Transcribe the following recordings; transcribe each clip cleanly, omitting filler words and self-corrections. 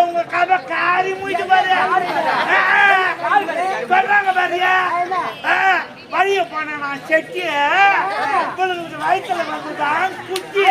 உங்க கதை காரி முடிச்சு பாரு சொல்றாங்க பாரியா வழிய போன நான் செட்டிய உங்களுக்கு வயிற்றுல வந்துதான் குட்டிய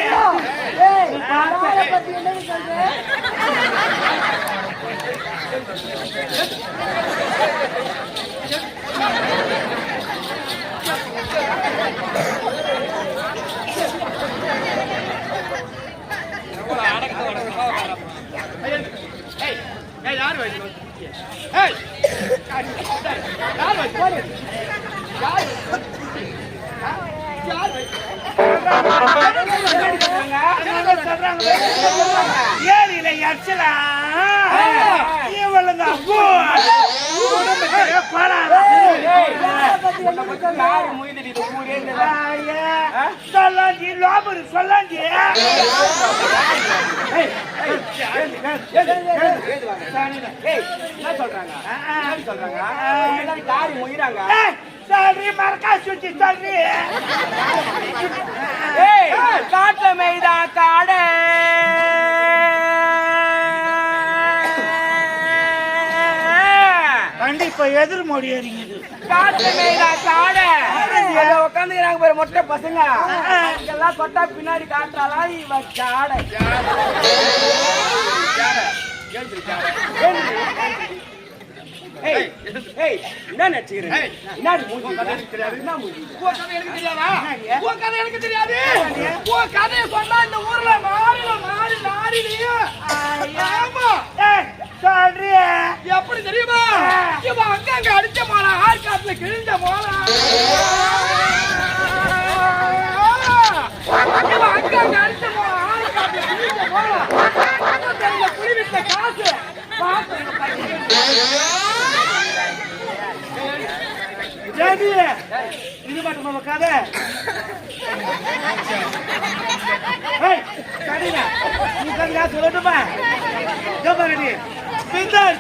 ஏரியில எச்சலா இவளுங்க சொல்லாஞ்சி லோபரு சொல்லாஞ்சி சொல்றி மறக்கா சுத்தி சொல்றி காட்டு மெய்தா காடை கண்டிப்பா எதிர் மொழி அறிஞது காட்டு மெய்தா காடை உட்காந்துக்கிறாங்க பாரு மொட்டை பசங்க எல்லாம் கொட்டா பின்னாடி காட்டுறாளா இவ காடை என்ன நடிச்சுக்கிறேன் எனக்கு தெரியாது கதையை சொன்னா இந்த ஊர்ல எப்படி தெரியுமா இவன் அங்க அடிச்ச போல ஆற்காட்டுல கிழிஞ்ச போல இவன் அங்க அடிச்ச போல ஆற்காட்டுல கிழிஞ்ச போல புலி வீட்டுல காசு இது மட்டும் நம்ம கதை நீ கதையா சொல்லட்டுமா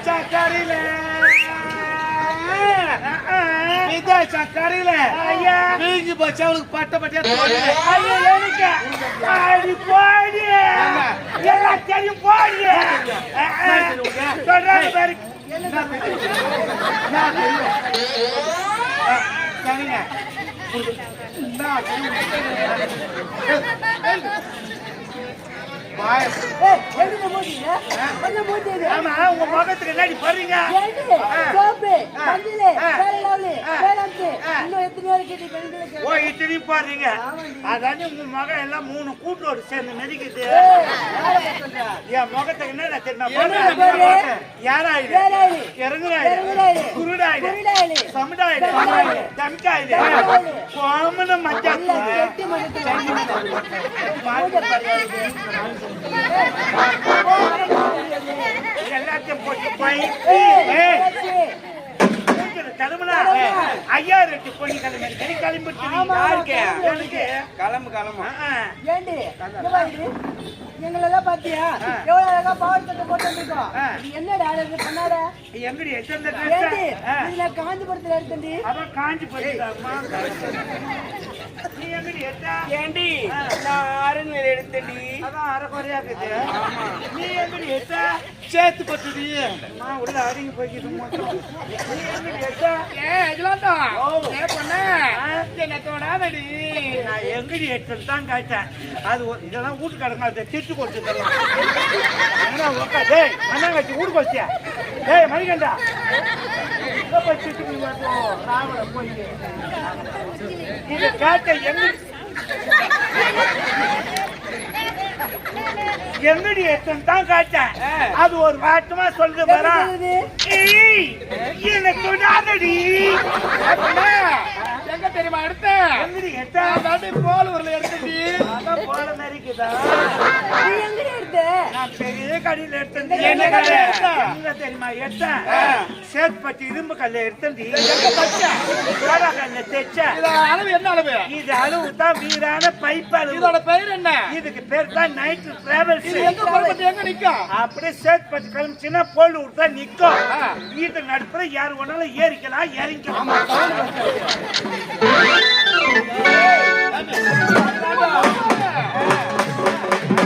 சக்கரில சக்கரில நீங்க போச்சு அவளுக்கு பட்ட பட்டியா போடி எல்லாத்தையும் போடி சொல்றாங்க பாரு உங்க முகத்துக்கு என்னடி போறீங்க இத்தனையும் போறீங்க அதானே உங்க மகன் எல்லாம் 3 கூட்டோடு சேர்ந்து நெருக்கிட்டு என் முகத்துக்கு என்ன தெரியுமா யாராயிடு இறங்குறாயிடு குருடாயிடு சமுதாயிடு தம்காயிடு கோமன மச்சான் எல்லாத்தையும் போட்டு போய் கிளம்புனா 5000 பொண்ணு கிளம்பி கிளம்பி கிளம்பு கிளம்பு ஏண்டி எங்களெல்லாம் பாத்தியா எவ்வளவு அழகா பாவாடை சட்டை போட்டு வந்திருக்கோம் என்னடா பண்ணாட எங்கடி இதுல காஞ்சிபுரத்துல இருக்கண்டி அதான் காஞ்சிபுரம் நீ எங்கடி ஏண்டி நான் அரண்மனையில எடுத்தடி அதான் அரைக்குறையா இருக்குது நீ எங்கடி சேர்த்து பத்துடி நான் உள்ள அடங்கி போய்க்கிட்டு நீ எங்கடி நான் எங்கடி எடுத்து தான் காய்ச்சேன் அது இதெல்லாம் வீட்டு கிடங்க அதை திட்டு கொடுத்துடலாம் கட்சி வீடு வச்சியா ஏய் மணிகண்டா ராவண போய் இது காட்ட எங்கடி எத்தனை தான் காட்டேன் அது ஒரு வாட்டமா சொல்லுது வரா எனக்கு விடாதடி எங்க தெரியுமா எடுத்தேன்? எங்கடி எடுத்த? தாண்டி போலூர்ல எடுத்தடி. அதான் போல மாதிரிக்குதா? நீ எங்கடி எடுத்த? நான் பெரிய கடையில எடுத்தேன். என்ன கடை எடுத்த? எங்க தெரியுமா எடுத்தேன்? சேத்பட்டி இரும்பு கல்ல எடுத்தேன்டி. எங்க தச்ச? சோடா கல்ல தைச்சேன். இது அளவு என்ன அளவு? இது அளவு தான் வீரான பைப் அளவு. இதோட பெயர் என்ன? இதுக்கு பேர் தான் நைட் டிராவல்ஸ். இது எங்க புறப்பட்டு எங்க நிக்கும்? அப்படியே சேத்பட்டி கிளம்பிச்சுன்னா போலூர் தான் நிக்கும். வீட்டு நடுப்புற யார் வேணாலும் ஏறிக்கலாம் இறங்கிக்கலாம்.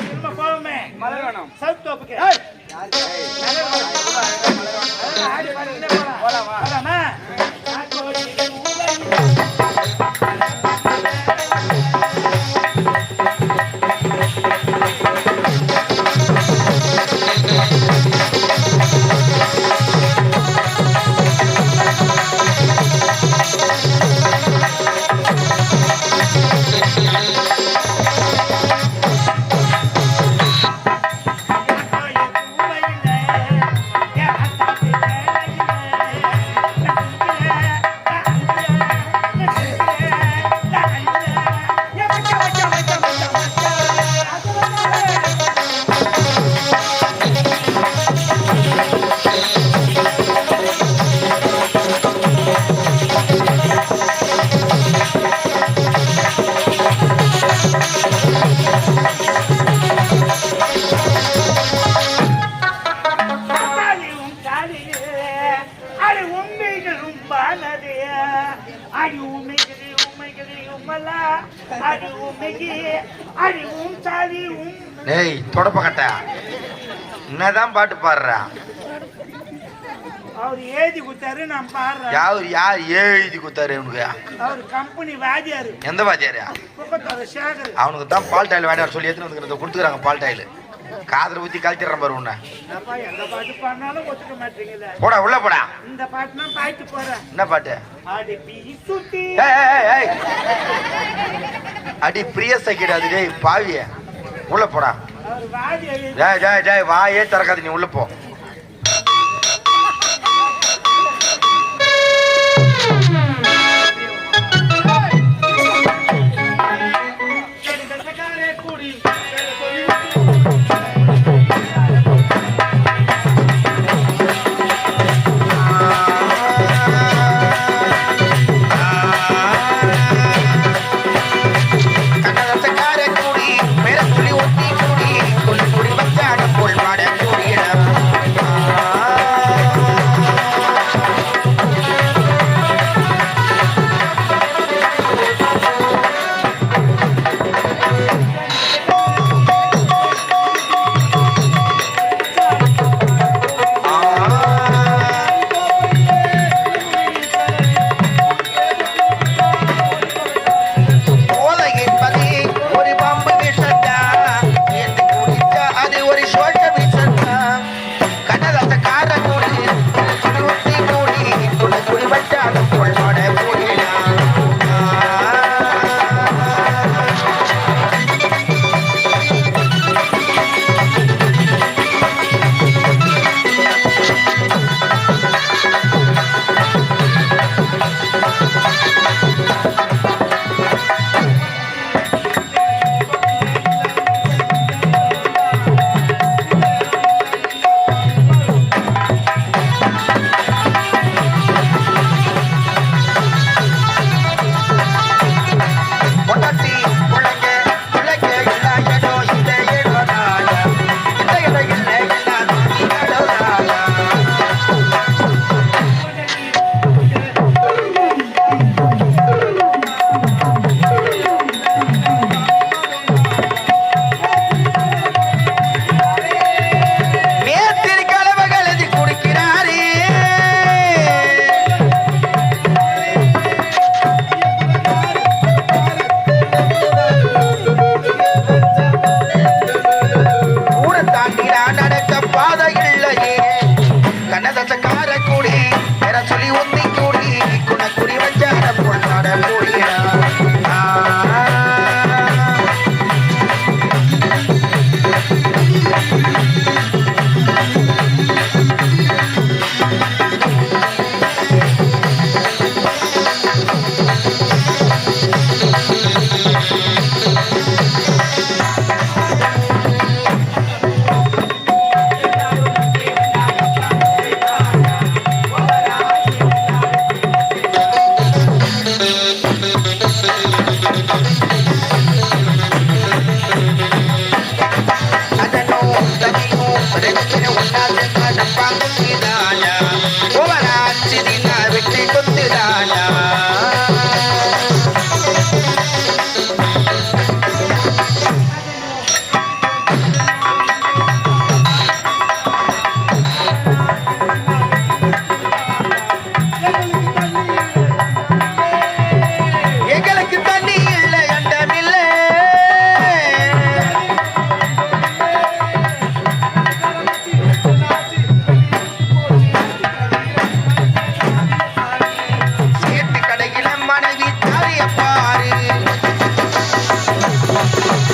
திரும்ப போவோமே மழை வேணும். சவுத் தோப்புக்கு. ஏய், ஆடி பாடிக்கிட்டே போலாம். போலாமா? டேய் தொடப்ப கட்ட என்னதான் பாட்டு பாடுற? அவர் ஏதி குத்தாரு நான் பாடுறேன். யார் எழுதி குத்தாரு உனக்கு? Our company வாதியாரு. எந்த வாத்தியாரு? பக்கத்தோட சேகர். அவனுக்கு தான் பால் டாயில் வாடியார் சொல்லி எத்தனை வந்து கொடுத்துக்கிறாங்க பால் டாயில். காதல ஊத்தி கழிச்சிடறேன் பாரு உன்னை. அப்பா எந்த பாட்டு பாடினாலும் ஒத்துக்க மாட்டீங்களா? போடா உள்ள போடா. இந்த பாட்டுனா பாட்டு போறேன். என்ன பாட்டு? அடி பீசுத்தி. அடி பிரிய சைக்கிடு அது. டேய் பாவிய உள்ள போடா. அவர் வாதியாரு. ஜாய் வாயே திறக்காது, நீ உள்ள போ.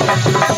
ஆ